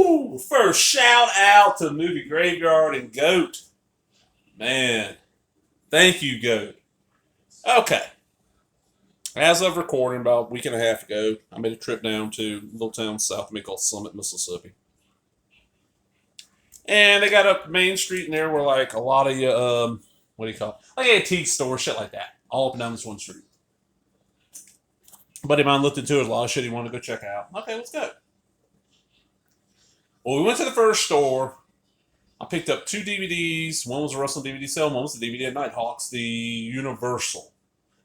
Woo! First shout out to Movie Graveyard and Goat. Man, thank you, Goat. Okay. As of recording, about a week and a half ago, I made a trip down to a little town south of me called Summit, Mississippi. And they got up Main Street in there where like a lot of what do you call it? Like antique stores, shit like that. All up and down this one street. A buddy of mine looked into it, a lot of shit he wanted to go check out. Okay, let's go. Well, we went to the first store. I picked up 2 DVDs. One was a wrestling DVD sale, one was the DVD of Nighthawks, the Universal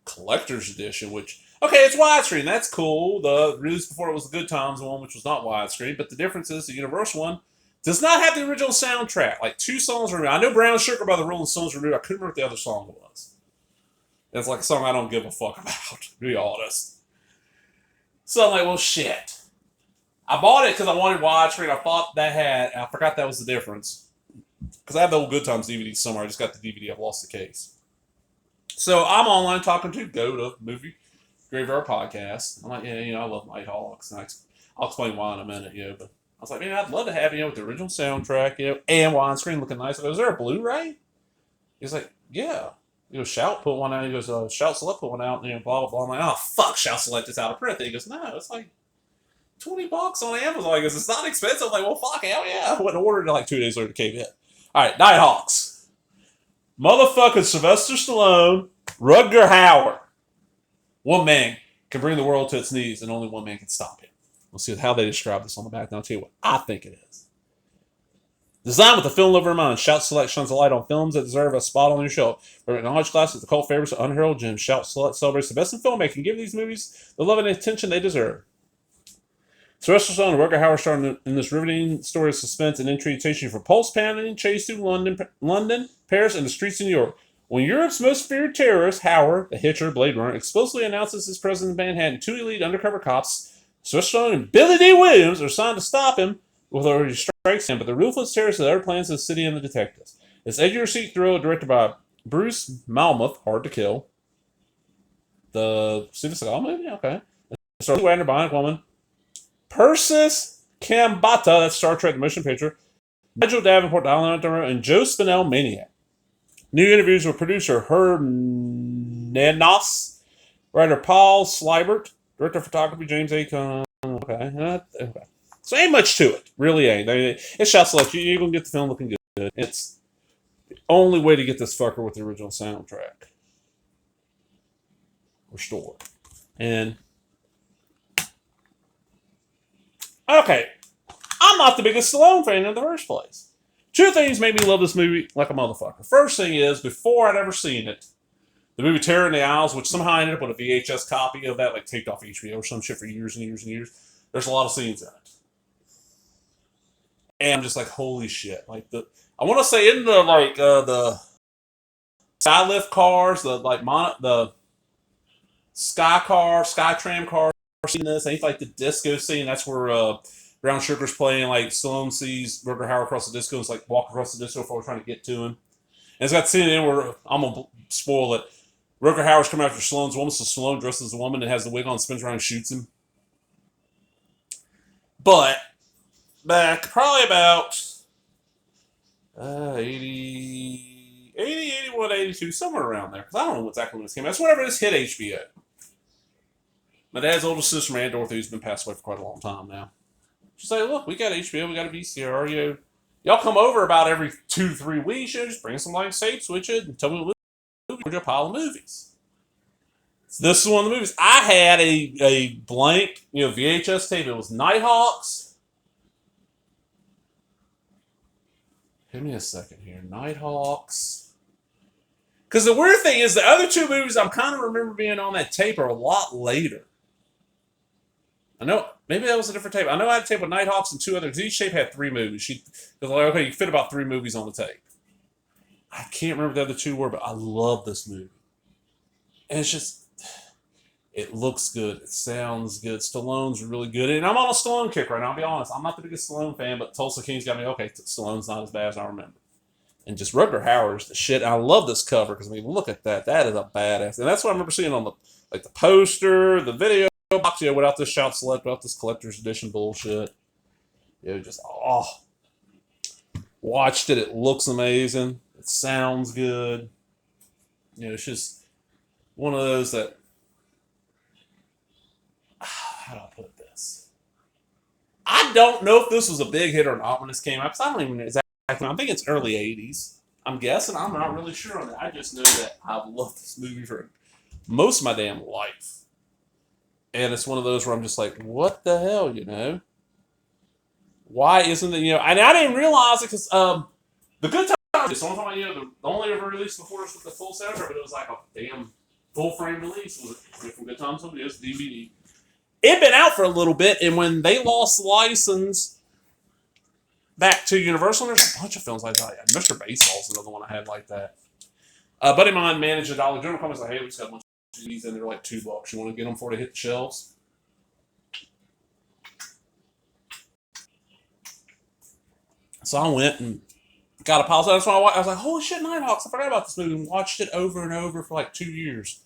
Collector's Edition, which, okay, it's widescreen. That's cool. The release before it was the Good Times one, which was not widescreen. But the difference is the Universal one does not have the original soundtrack. Like 2 songs were removed. I know Brown Sugar by the Rolling Stones removed. I couldn't remember what the other song was. It's like a song I don't give a fuck about, to be honest. So I'm like, well, shit. I bought it because I wanted widescreen. I forgot that was the difference. Because I have the old Good Times DVD somewhere. I just got the DVD. I've lost the case. So I'm online talking to Go to Movie Graveyard Podcast. I'm like, yeah, I love Nighthawks. And I'll explain why in a minute, but I was like, man, I'd love to have, with the original soundtrack, and widescreen looking nice. I go, is there a Blu-ray? He's like, yeah. He goes, Shout put one out. He goes, Shout Select put one out, and blah, blah, blah. I'm like, oh, fuck, Shout Select is out of print. And he goes, no, it's like $20 on Amazon. He goes, it's not expensive. I'm like, well, fuck, hell yeah. I went and ordered it like 2 days later to cave in. All right, Nighthawks. Motherfucking Sylvester Stallone, Rutger Hauer. One man can bring the world to its knees, and only one man can stop him. We'll see how they describe this on the back, and I'll tell you what I think it is. Designed with the film lover in mind, Shout Select shines a light on films that deserve a spot on your shelf. For acknowledged classics, the cult favorites of Unheralded Gems, Shout Select celebrates the best in filmmaking, give these movies the love and attention they deserve. Sylvester Stallone and Rutger Hauer starring in this riveting story of suspense and intrigue takes you for pulse-pounding chase through London, Paris, and the streets of New York. When Europe's most feared terrorist, Hauer, the Hitcher, Blade Runner, explosively announces his presence in Manhattan, 2 elite undercover cops, Sylvester Stallone and Billy D. Williams, are assigned to stop him before he strikes him, but the ruthless terrorists have other plans of the city and the detectives. It's edge of your seat thriller directed by Bruce Malmuth, hard to kill. The Steven Seagal movie? Okay. Starring Wagner, Bionic Woman, Persis Kambata, that's Star Trek the motion picture, Nigel Davenport, Dial and Joe Spinell, Maniac. New interviews with producer Herb Nanos, writer Paul Slibert, director of photography James A. Okay. So ain't much to it. Really ain't. It's Shout Select. You're going to get the film looking good. It's the only way to get this fucker with the original soundtrack restored. And okay, I'm not the biggest Stallone fan in the first place. 2 things made me love this movie like a motherfucker. First thing is, before I'd ever seen it, the movie Terror in the Aisles, which somehow I ended up with a VHS copy of that, like taped off HBO or some shit for years and years and years. There's a lot of scenes in it. And I'm just like, holy shit. Like I want to say in the Skylift cars, the Skytram cars, seeing this, ain't like the disco scene. That's where Brown Sugar's playing, like Stallone sees Rutger Hauer across the disco and it's like walk across the disco before we're trying to get to him. And it's got the scene in where, I'm going to spoil it, Rutger Hauer's coming after Stallone's woman, so Stallone dresses as a woman and has the wig on, spins around and shoots him. But back probably about 80, 81, 82, somewhere around there. Because I don't know exactly when this came out. It's whenever this hit HBO. My dad's older sister, Aunt Dorothy, who's been passed away for quite a long time now. She's like, look, we got HBO, we got a VCR. Y'all come over about every 2-3 weeks. Just bring some like tapes with you and tell me what movie. A pile of movies. So this is one of the movies. I had a blank, VHS tape. It was Nighthawks. Give me a second here. Nighthawks. Because the weird thing is, the other 2 movies I'm kind of remember being on that tape are a lot later. I know, maybe that was a different tape. I know I had a tape with Nighthawks and 2 others. Each tape had 3 movies. She was like, okay, you fit about 3 movies on the tape. I can't remember the other 2 were, but I love this movie. And it's just, it looks good. It sounds good. Stallone's really good. And I'm on a Stallone kick right now, I'll be honest. I'm not the biggest Stallone fan, but Tulsa King's got me, okay, Stallone's not as bad as I remember. And just Rutger Hauer's the shit. I love this cover because, look at that. That is a badass. And that's what I remember seeing on the poster, the video box, without this Shout Select, without this collector's edition bullshit. Just watched it. It looks amazing. It sounds good. It's just one of those that, how do I put this? I don't know if this was a big hit or not when this came out, because I don't even know exactly. I think it's early 80s. I'm guessing. I'm not really sure on that. I just know that I've loved this movie for most of my damn life. And it's one of those where I'm just like, what the hell? Why isn't it, and I didn't realize it because the Good Times, the only time the only ever released before us with the full soundtrack, but it was like a damn full frame release. Was it from Good Times? It was DVD. It'd been out for a little bit, and when they lost the license back to Universal, there's a bunch of films like that. Mr. Baseball's another one I had like that. A buddy of mine managed a Dollar General company. Like, hey, we just got a bunch of these, and they're like $2. You want to get them before they hit the shelves? So I went and got a pile. So that's why I was like, holy shit, Nighthawks. I forgot about this movie and watched it over and over for like 2 years.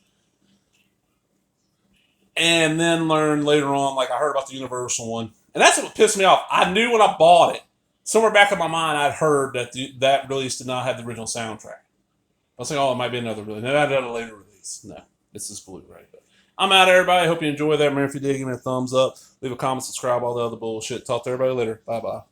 And then learned later on, like I heard about the Universal one. And that's what pissed me off. I knew when I bought it, somewhere back in my mind, I'd heard that that release did not have the original soundtrack. I was like, oh, it might be another release. No, I did a later release. No, it's this Blu-ray. But I'm out, everybody. Hope you enjoy that. Remember, if you did, give me a thumbs up. Leave a comment, subscribe, all the other bullshit. Talk to everybody later. Bye-bye.